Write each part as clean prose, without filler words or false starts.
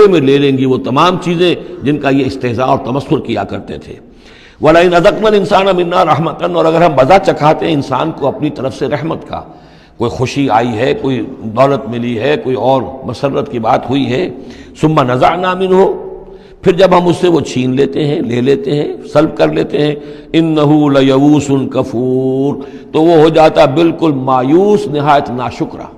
بدلے میں لے لیں گی وہ تمام چیزیں جن کا یہ استہزاء اور تمسخر کیا کرتے تھے۔ وَلَئِنْ أَذَقْنَا الْإِنسَانَ مِنَّا رَحْمَةً، اور اگر ہم مزہ چکھاتے ہیں انسان کو اپنی طرف سے رحمت کا، کوئی خوشی آئی ہے، کوئی دولت ملی ہے، کوئی اور مسرت کی بات ہوئی ہے، ثُمَّ نَزَعْنَا مِنْهُ، پھر جب ہم اس سے وہ چھین لیتے ہیں، لے لیتے ہیں، سلب کر لیتے ہیں، إِنَّهُ لَيَئُوسٌ كَفُورٌ، تو وہ ہو جاتا بالکل مایوس، نہایت ناشکرہ،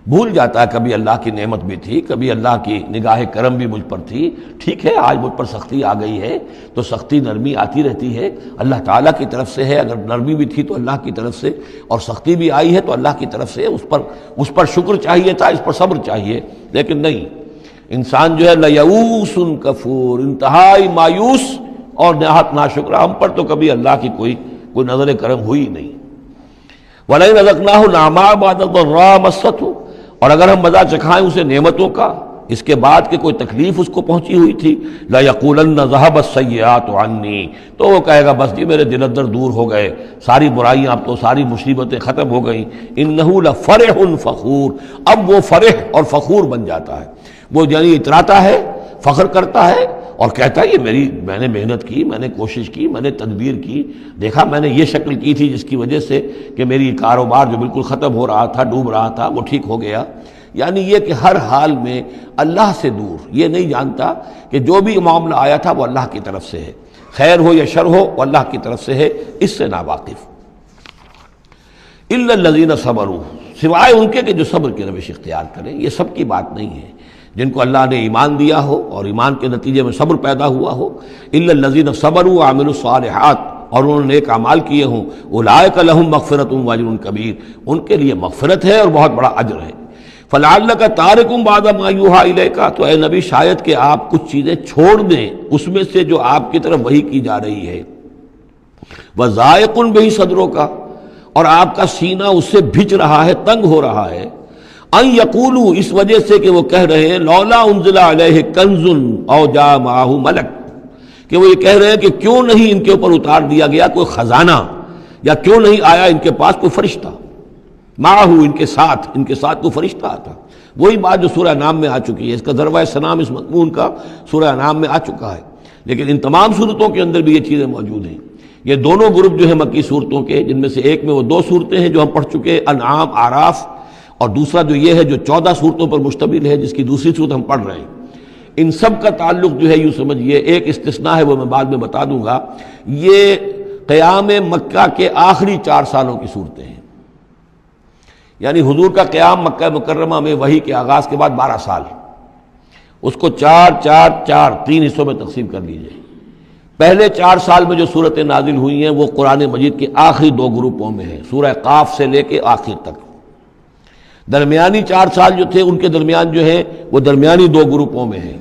بھول جاتا ہے کبھی اللہ کی نعمت بھی تھی، کبھی اللہ کی نگاہ کرم بھی مجھ پر تھی، ٹھیک ہے آج مجھ پر سختی آ گئی ہے تو سختی نرمی آتی رہتی ہے، اللہ تعالیٰ کی طرف سے ہے، اگر نرمی بھی تھی تو اللہ کی طرف سے، اور سختی بھی آئی ہے تو اللہ کی طرف سے، اس پر شکر چاہیے تھا، اس پر صبر چاہیے، لیکن نہیں، انسان جو ہے لیئوس کفور، انتہائی مایوس اور نہایت ناشکرہ، ہم پر تو کبھی اللہ کی کوئی نظر کرم ہوئی نہیں۔ وَلَئِنْ أَذَقْنَاهُ نَعْمَاءَ بَعْدَ ضَرَّاءَ مَسَّتْهُ، اور اگر ہم مزہ چکھائیں اسے نعمتوں کا اس کے بعد کہ کوئی تکلیف اس کو پہنچی ہوئی تھی، لَيَقُولَنَّ ذَهَبَ السَّيِّئَاتُ عَنِّي، تو وہ کہے گا بس جی میرے دل اندر دور ہو گئے، ساری برائیاں اب تو، ساری مصیبتیں ختم ہو گئیں، إِنَّهُ لَفَرِحٌ فَخُورٌ، اب وہ فرح اور فخور بن جاتا ہے، وہ یعنی اتراتا ہے، فخر کرتا ہے اور کہتا ہے یہ میں نے محنت کی، میں نے کوشش کی، میں نے تدبیر کی، دیکھا میں نے یہ شکل کی تھی جس کی وجہ سے کہ میری کاروبار جو بالکل ختم ہو رہا تھا، ڈوب رہا تھا، وہ ٹھیک ہو گیا۔ یعنی یہ کہ ہر حال میں اللہ سے دور، یہ نہیں جانتا کہ جو بھی معاملہ آیا تھا وہ اللہ کی طرف سے ہے، خیر ہو یا شر ہو وہ اللہ کی طرف سے ہے، اس سے ناواقف۔ إِلَّا الَّذِينَ صَبَرُوا، سوائے ان کے کہ جو صبر کی روش اختیار کریں، یہ سب کی بات نہیں ہے، جن کو اللہ نے ایمان دیا ہو اور ایمان کے نتیجے میں صبر پیدا ہوا ہو، إِلَّا الَّذِينَ صَبَرُوا وَعَمِلُوا الصَّالِحَاتِ، اور انہوں نے نیک اعمال کیے ہوں، أُولَٰئِكَ لَهُم مَغْفِرَةٌ وَأَجْرٌ كَبِيرٌ، ان کے لیے مغفرت ہے اور بہت بڑا اجر ہے۔ فَلَعَلَّكَ تَارِكٌ بَعْضَ مَا يُوحَىٰ إِلَيْكَ، تو اے نبی شاید کہ آپ کچھ چیزیں چھوڑ دیں اس میں سے جو آپ کی طرف وحی کی جا رہی ہے، وَضَائِقٌ بِهِ صَدْرُكَ، اور آپ کا سینہ اس سے بھج رہا ہے، تنگ ہو رہا ہے، ان یقولوا، اس وجہ سے کہ وہ کہہ رہے ہیں لولا انزل علیہ کنز او جاء معہ ملک، کہ وہ یہ کہہ رہے ہیں کہ کیوں نہیں ان کے اوپر اتار دیا گیا کوئی خزانہ، یا کیوں نہیں آیا ان کے پاس کوئی فرشتہ، معہ ان کے ساتھ کوئی فرشتہ آتا۔ وہی بات جو سورہ نام میں آ چکی ہے، اس کا ذروہ سنام اس مضمون کا سورہ نام میں آ چکا ہے، لیکن ان تمام صورتوں کے اندر بھی یہ چیزیں موجود ہیں۔ یہ دونوں گروپ جو ہیں مکی صورتوں کے، جن میں سے ایک میں وہ 2 صورتیں ہیں جو ہم پڑھ چکے، انعام، اعراف، اور دوسرا جو یہ ہے جو 14 صورتوں پر مشتمل ہے جس کی دوسری صورت ہم پڑھ رہے ہیں، ان سب کا تعلق جو ہے یوں سمجھیے، ایک استثناء ہے وہ میں بعد میں بتا دوں گا، یہ قیام مکہ کے آخری 4 سالوں کی صورتیں ہیں، یعنی حضور کا قیام مکہ مکرمہ میں وحی کے آغاز کے بعد 12 سال، اس کو 4 حصوں میں تقسیم کر لیجئے۔ پہلے 4 سال میں جو صورتیں نازل ہوئی ہیں وہ قرآن مجید کے آخری 2 گروپوں میں ہیں، سورہ قاف سے لے کے آخر تک۔ درمیانی 4 سال جو تھے ان کے درمیان جو ہے وہ درمیانی 2 گروپوں میں ہیں،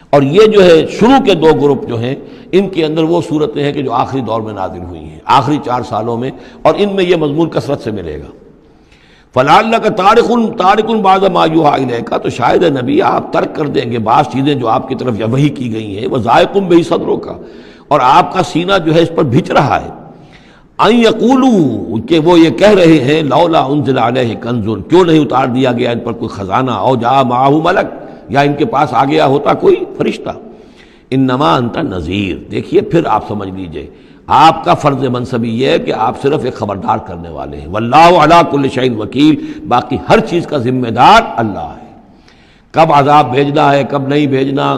اور یہ جو ہے شروع کے 2 گروپ جو ہیں ان کے اندر وہ صورتیں ہیں کہ جو آخری دور میں نازل ہوئی ہیں، آخری 4 سالوں میں، اور ان میں یہ مضمون کثرت سے ملے گا۔ فَلَعَلَّكَ تَارِكٌ بَعْضَ مَا يُوحَىٰ إِلَيْكَ، تو شاید ہے نبی آپ ترک کر دیں گے بعض چیزیں جو آپ کی طرف وحی کی گئی ہیں، وَضَائِقٌ بِهِ صَدْرُكَ، اور آپ کا سینہ جو ہے اس پر بھج رہا ہے، ان یقولوا، کہ وہ یہ کہہ رہے ہیں لولا انزل علیہ کنز، کیوں نہیں اتار دیا گیا ان پر کوئی خزانہ، او جاء معہ ملک، یا ان کے پاس آ گیا ہوتا کوئی فرشتہ۔ انما انت نذیر، دیکھیے پھر آپ سمجھ لیجئے آپ کا فرض منصبی یہ ہے کہ آپ صرف ایک خبردار کرنے والے ہیں، واللہ علی کل شیء وکیل، باقی ہر چیز کا ذمہ دار اللہ ہے، کب عذاب بھیجنا ہے کب نہیں بھیجنا،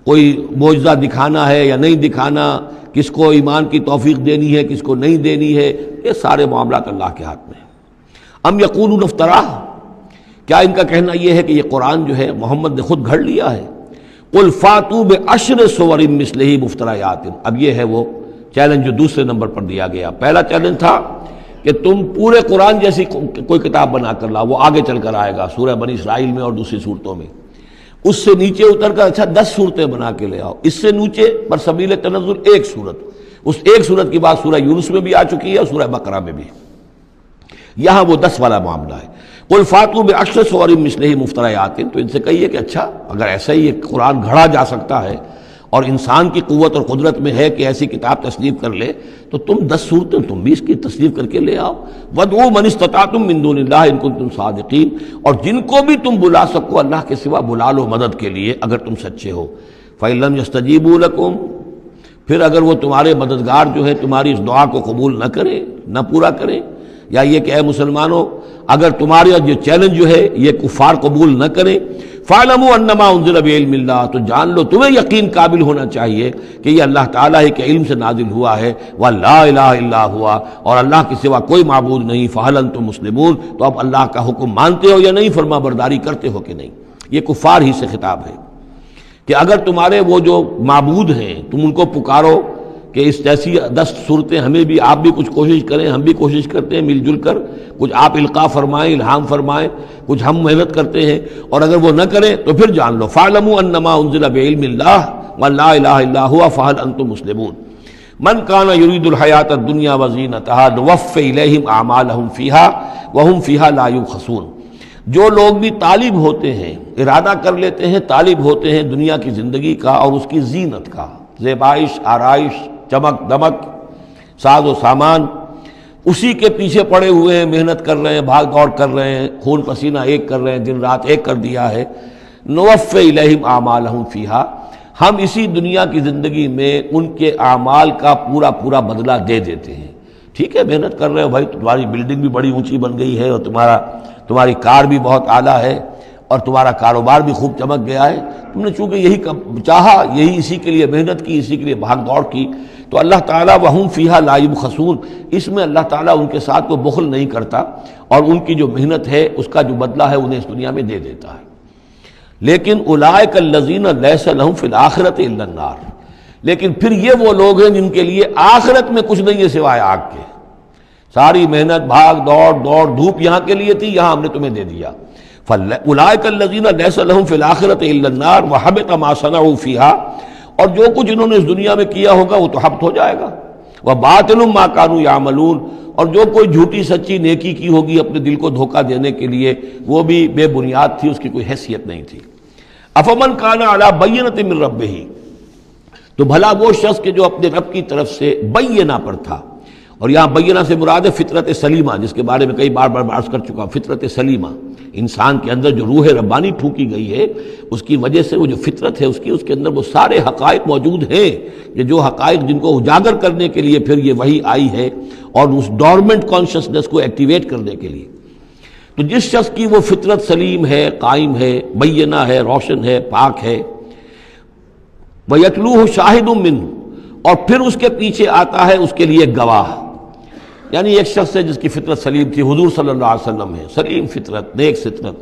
کوئی معجزہ دکھانا ہے یا نہیں دکھانا، کس کو ایمان کی توفیق دینی ہے کس کو نہیں دینی ہے، یہ سارے معاملات اللہ کے ہاتھ میں ہیں۔ ام یقولون افتراہ، کیا ان کا کہنا یہ ہے کہ یہ قرآن جو ہے محمد نے خود گھڑ لیا ہے؟ قل فاتوا بعشر سور مثلہ مفتریات، اب یہ ہے وہ چیلنج جو دوسرے نمبر پر دیا گیا۔ پہلا چیلنج تھا کہ تم پورے قرآن جیسی کوئی کتاب بنا کر لاؤ، وہ آگے چل کر آئے گا سورہ بنی اسرائیل میں اور دوسری صورتوں میں، اس سے نیچے اتر کر اچھا 10 صورتیں بنا کے لے آؤ، اس سے نیچے پر سبیل تنزل 1 صورت، اس 1 صورت کی بات سورہ یونس میں بھی آ چکی ہے اور سورہ بقرہ میں بھی، یہاں وہ 10 والا معاملہ ہے۔ قل فاتوا بعشر سور مثلہ مفتریات، تو ان سے کہیے کہ اچھا اگر ایسا ہی یہ قرآن گھڑا جا سکتا ہے اور انسان کی قوت اور قدرت میں ہے کہ ایسی کتاب تصنیف کر لے، تو تم 10 صورتیں تم بھی اس کی تصنیف کر کے لے آؤ۔ وَادْعُوا مَنِ اسْتَطَعْتُم مِّن دُونِ اللَّهِ إِن كُنتُمْ صَادِقِينَ، اور جن کو بھی تم بلا سکو اللہ کے سوا بلا لو مدد کے لیے اگر تم سچے ہو۔ فَإِن لَّمْ يَسْتَجِيبُوا لَكُمْ، پھر اگر وہ تمہارے مددگار جو ہے تمہاری اس دعا کو قبول نہ کرے، نہ پورا کرے، یا یہ کہ اے مسلمانوں اگر تمہارا یہ چیلنج جو ہے یہ کفار قبول نہ کریں، فَاعْلَمُوا أَنَّمَا أُنزِلَ بِعِلْمِ اللَّهِ، تو جان لو تمہیں یقین قابل ہونا چاہیے کہ یہ اللہ تعالیٰ ہی کے علم سے نازل ہوا ہے، وَلَا إِلَٰهَ إِلَّا هُوَ، اور اللہ کے سوا کوئی معبود نہیں، فَهَلْ أَنْتُم مُسْلِمُونَ، تو اب اللہ کا حکم مانتے ہو یا نہیں، فرما برداری کرتے ہو کہ نہیں۔ یہ کفار ہی سے خطاب ہے کہ اگر تمہارے وہ جو معبود ہیں تم ان کو پکارو کہ اس جیسی 10 صورتیں ہمیں بھی، آپ بھی کچھ کوشش کریں، ہم بھی کوشش کرتے ہیں مل جل کر، کچھ آپ القاء فرمائیں، الہام فرمائیں، کچھ ہم محنت کرتے ہیں، اور اگر وہ نہ کریں تو پھر جان لو فَاعْلَمُوا أَنَّمَا أُنزِلَ بِعِلْمِ اللَّهِ وَلَا إِلَٰهَ إِلَّا هُوَ فَهَلْ أَنْتُم مُسْلِمُونَ مَنْ كَانَ يُرِيدُ الْحَيَاةَ الدُّنْيَا وَزِينَتَهَا نُوَفِّ إِلَيْهِمْ أَعْمَالَهُمْ فِيهَا وَهُمْ فِيهَا لَا يُبْخَسُونَ، جو لوگ بھی طالب ہوتے ہیں، ارادہ کر لیتے ہیں، طالب ہوتے ہیں دنیا کی زندگی کا اور اس کی زینت کا، زیبائش، آرائش، چمک دمک، ساز و سامان، اسی کے پیچھے پڑے ہوئے ہیں، محنت کر رہے ہیں، بھاگ دوڑ کر رہے ہیں، خون پسینہ ایک کر رہے ہیں، دن رات ایک کر دیا ہے۔ نوفِ الیہم اعمالہم فیہا، ہم اسی دنیا کی زندگی میں ان کے اعمال کا پورا پورا بدلہ دے دیتے ہیں۔ ٹھیک ہے محنت کر رہے ہو بھائی، تمہاری بلڈنگ بھی بڑی اونچی بن گئی ہے اور تمہاری کار بھی بہت اعلیٰ ہے اور تمہارا کاروبار بھی خوب چمک گیا ہے، تم نے چونکہ یہی چاہا، یہی اسی کے لیے محنت کی، اسی کے لیے بھاگ دوڑ کی، تو اللہ تعالیٰ وَهُمْ فِيهَا لَا يُبْخَسُونَ، اس میں اللہ تعالیٰ ان کے ساتھ کوئی بخل نہیں کرتا اور ان کی جو محنت ہے اس کا جو بدلہ ہے انہیں اس دنیا میں دے دیتا ہے۔ لیکن اولئک الذین لیس لہم فی الآخرۃ الا النار، لیکن پھر یہ وہ لوگ ہیں جن کے لیے آخرت میں کچھ نہیں ہے سوائے آگ کے، ساری محنت بھاگ دوڑ دھوپ یہاں کے لیے تھی، یہاں ہم نے تمہیں دے دیا۔ اولئک الذین لیس لہم فی الآخرۃ الا النار وحبط ما صنعوا فیہا، اور جو کچھ انہوں نے اس دنیا میں کیا ہوگا وہ تو حبط ہو جائے گا، وباطل ما کانوا یعملون، اور جو کوئی جھوٹی سچی نیکی کی ہوگی اپنے دل کو دھوکہ دینے کے لیے وہ بھی بے بنیاد تھی، اس کی کوئی حیثیت نہیں تھی۔ افمن کان علی بینۃ من ربہ، تو بھلا وہ شخص کہ جو اپنے رب کی طرف سے بینہ پر تھا، اور یہاں بینہ سے مراد ہے فطرت سلیمہ، جس کے بارے میں کئی بار عرض کر چکا، فطرت سلیمہ، انسان کے اندر جو روح ربانی ٹھونکی گئی ہے اس کی وجہ سے وہ جو فطرت ہے اس کے اندر وہ سارے حقائق موجود ہیں، یہ جو حقائق جن کو اجاگر کرنے کے لیے پھر یہ وحی آئی ہے اور اس ڈورمنٹ کانشسنس کو ایکٹیویٹ کرنے کے لیے۔ تو جس شخص کی وہ فطرت سلیم ہے، قائم ہے، بینہ ہے، روشن ہے، پاک ہے، وَيَتْلُوهُ شَاهِدٌ مِّنْهُ، اور پھر اس کے پیچھے آتا ہے اس کے لیے گواہ، یعنی ایک شخص ہے جس کی فطرت سلیم تھی، حضور صلی اللہ علیہ وسلم ہے، سلیم فطرت، نیک فطرت،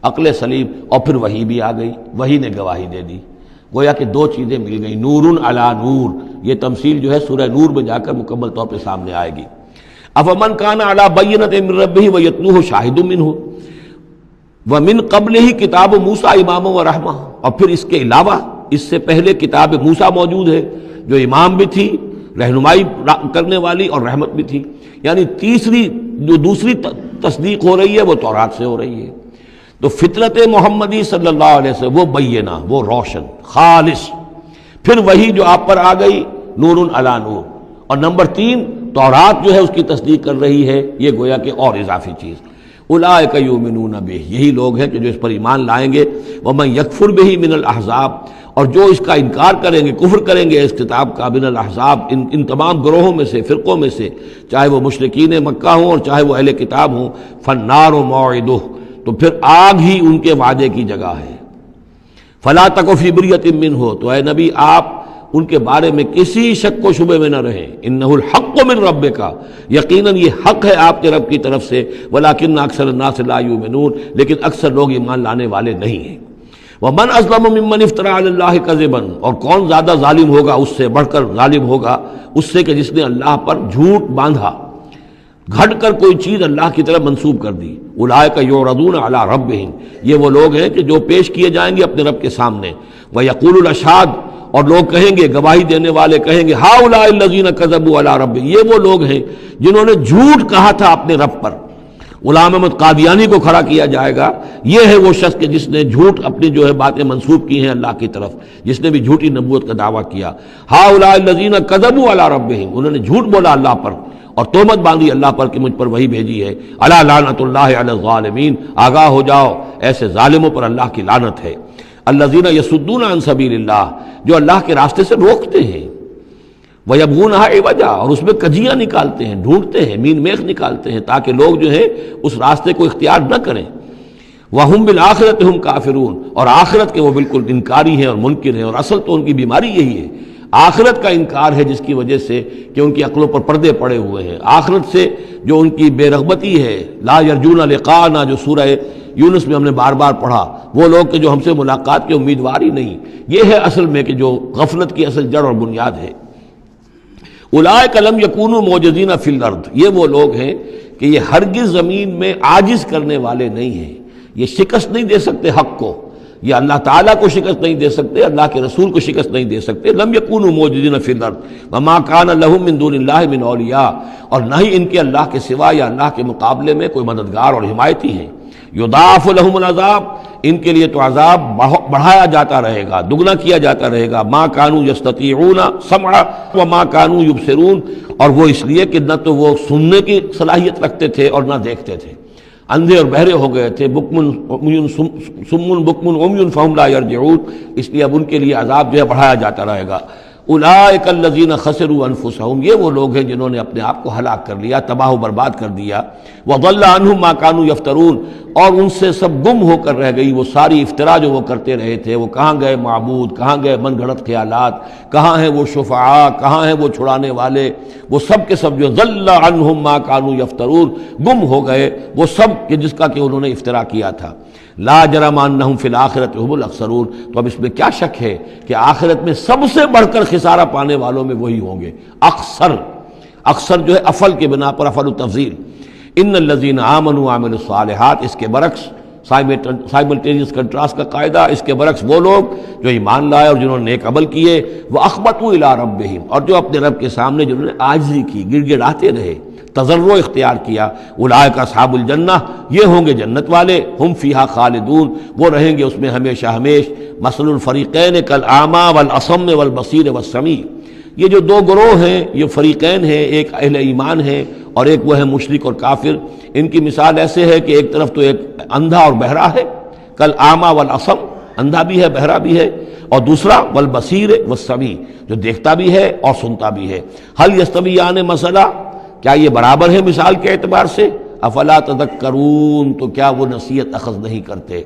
عقل سلیم، اور پھر وحی بھی آ گئی، وحی نے گواہی دے دی، گویا کہ دو چیزیں مل گئی، نور علی نور، یہ تمثیل جو ہے سورہ نور میں جا کر مکمل طور پہ سامنے آئے گی۔ افمن کان علی بینۃ من ربہ ویتلوہ شاہد منہ ومن قبلہ کتاب موسیٰ اماما ورحمہ، اور پھر اس کے علاوہ اس سے پہلے کتاب موسیٰ موجود ہے جو امام بھی تھی، رہنمائی کرنے والی، اور رحمت بھی تھی، یعنی دوسری تصدیق ہو رہی ہے وہ تورات سے ہو رہی ہے۔ تو فطرت محمدی صلی اللہ علیہ وسلم وہ بینہ، وہ روشن خالص، پھر وہی جو آپ پر آ گئی نور علی نور، اور نمبر 3 تورات جو ہے اس کی تصدیق کر رہی ہے، یہ گویا کہ اور اضافی چیز۔ اولئک یؤمنون بہ، یہی لوگ ہیں کہ جو اس پر ایمان لائیں گے، ومن یکفر بہ من الاحزاب، اور جو اس کا انکار کریں گے، کفر کریں گے اس کتاب کا، من الاحزاب، ان تمام گروہوں میں سے، فرقوں میں سے، چاہے وہ مشرکین مکہ ہوں اور چاہے وہ اہل کتاب ہوں، فالنار موعدہ، تو پھر آگ ہی ان کے وعدے کی جگہ ہے۔ فلا تک فی مریۃ منہ، تو اے نبی آپ ان کے بارے میں کسی شک و شبے میں نہ رہیں، انہ الحق من ربک، یقیناً یہ حق ہے آپ کے رب کی طرف سے، ولکن اکثر الناس لا یؤمنون، لیکن اکثر لوگ ایمان لانے والے نہیں ہیں۔ ومن اظلم ممن افترى علی اللہ کذبا، اور کون زیادہ ظالم ہوگا، اس سے بڑھ کر ظالم ہوگا اس سے کہ جس نے اللہ پر جھوٹ باندھا، گھڑ کر کوئی چیز اللہ کی طرف منسوب کر دی۔ اولئک یعرضون علی ربہم، یہ وہ لوگ ہیں کہ جو پیش کیے جائیں گے اپنے رب کے سامنے، ویقول الاشہاد، اور لوگ کہیں گے، گواہی دینے والے کہیں گے، ہؤلاء الذین کذبوا علی ربہم، یہ وہ لوگ ہیں جنہوں نے جھوٹ کہا تھا اپنے رب پر، غلام احمد قادیانی کو کھڑا کیا جائے گا، یہ ہے وہ شخص کہ جس نے جھوٹ اپنی جو ہے باتیں منسوب کی ہیں اللہ کی طرف، جس نے بھی جھوٹی نبوت کا دعویٰ کیا۔ ہؤلاء الذین کذبوا علی ربہم، انہوں نے جھوٹ بولا اللہ پر اور تہمت باندھی اللہ پر کہ مجھ پر وہی بھیجی ہے۔ الا لعنت اللہ علی الظالمین، آگاہ ہو جاؤ ایسے ظالموں پر اللہ کی لعنت ہے۔ الذین یصدون عن سبیل اللہ، جو اللہ کے راستے سے روکتے ہیں، وَيَبْغُونَهَا عِوَجًا، اور اس میں کجیاں نکالتے ہیں، ڈھونڈتے ہیں، مین میخ نکالتے ہیں تاکہ لوگ جو ہے اس راستے کو اختیار نہ کریں۔ وَهُمْ بِالْآخِرَةِ هُمْ كَافِرُونَ، اور آخرت کے وہ بالکل انکاری ہیں اور منکر ہیں، اور اصل تو ان کی بیماری یہی ہے، آخرت کا انکار ہے، جس کی وجہ سے کہ ان کی عقلوں پر پردے پڑے ہوئے ہیں۔ آخرت سے جو ان کی بے رغبتی ہے، لا یرجون لقاءنا، جو سورہ یونس میں ہم نے بار بار پڑھا، وہ لوگ کہ جو ہم سے ملاقات کے امیدوار ہی نہیں، یہ ہے اصل میں کہ جو غفلت کی اصل جڑ اور بنیاد ہے۔ اولئک لم یکونوا معجزین فی الارض، یہ وہ لوگ ہیں کہ یہ ہرگز زمین میں عاجز کرنے والے نہیں ہیں، یہ شکست نہیں دے سکتے حق کو، یہ اللہ تعالیٰ کو شکست نہیں دے سکتے، اللہ کے رسول کو شکست نہیں دے سکتے۔ لم یکونوا معجزین فی الارض وما کان لهم من دون اللہ من اولیاء، اور نہ ہی ان کے اللہ کے سوا یا اللہ کے مقابلے میں کوئی مددگار اور حمایتی ہیں۔ یضاعف لهم العذاب، ان کے لیے تو عذاب بڑھایا جاتا رہے گا، دگنا کیا جاتا رہے گا۔ ما کانوا یستطیعون سمع وما کانوا یبصرون، اور وہ اس لیے کہ نہ تو وہ سننے کی صلاحیت رکھتے تھے اور نہ دیکھتے تھے، اندھے اور بہرے ہو گئے تھے۔ سم بکم عمی فہم لا یرجعون، اس لیے اب ان کے لیے عذاب جو ہے بڑھایا جاتا رہے گا۔ اولئک الذین خسروا انفسهم، یہ وہ لوگ ہیں جنہوں نے اپنے آپ کو ہلاک کر لیا، تباہ و برباد کر دیا۔ وضل عنہم ما کانوا یفترون، اور ان سے سب گم ہو کر رہ گئی وہ ساری افترا جو وہ کرتے رہے تھے۔ وہ کہاں گئے معبود، کہاں گئے من گھڑت خیالات، کہاں ہیں وہ شفعاء، کہاں ہیں وہ چھڑانے والے، وہ سب کے سب جو ضل عنہم ما کانوا یفترون، گم ہو گئے وہ سب کہ جس کا کہ انہوں نے افترا کیا تھا۔ لا جرم انہم فی الآخرۃ هم الاخسرون، تو اب اس میں کیا شک ہے کہ آخرت میں سب سے بڑھ کر خسارہ پانے والوں میں وہی ہوں گے۔ اکثر، اکثر جو ہے افل کے بنا پر افل التفضیل۔ ان الذین آمنوا وعملوا الصالحات، اس کے برعکس سائملٹینیس کنٹراسٹ کا قاعدہ، اس کے برعکس وہ لوگ جو ایمان لائے اور جنہوں نے نیک عمل کیے، وَأَخْبَتُوا إِلَىٰ رَبِّهِمْ، اور جو اپنے رب کے سامنے جنہوں نے عاجزی کی، گڑ گڑاتے رہے، تضرع اختیار کیا۔ اولئک اصحاب الجنہ، یہ ہوں گے جنت والے، ہم فیہا خالدون، وہ رہیں گے اس میں ہمیشہ ہمیش۔ مثل الفریقین کالاعمی والاصم والبصیر والسمیع، یہ جو دو گروہ ہیں، یہ فریقین ہیں، ایک اہل ایمان ہے اور ایک وہ ہے مشرک اور کافر۔ ان کی مثال ایسے ہے کہ ایک طرف تو ایک اندھا اور بہرا ہے، کالاعمی والاصم، اندھا بھی ہے بہرا بھی ہے، اور دوسرا والبصیر والسمیع، جو دیکھتا بھی ہے اور سنتا بھی ہے۔ هل یستویان مثلا، کیا یہ برابر ہے مثال کے اعتبار سے؟ افلا تذکرون، تو کیا وہ نصیحت اخذ نہیں کرتے؟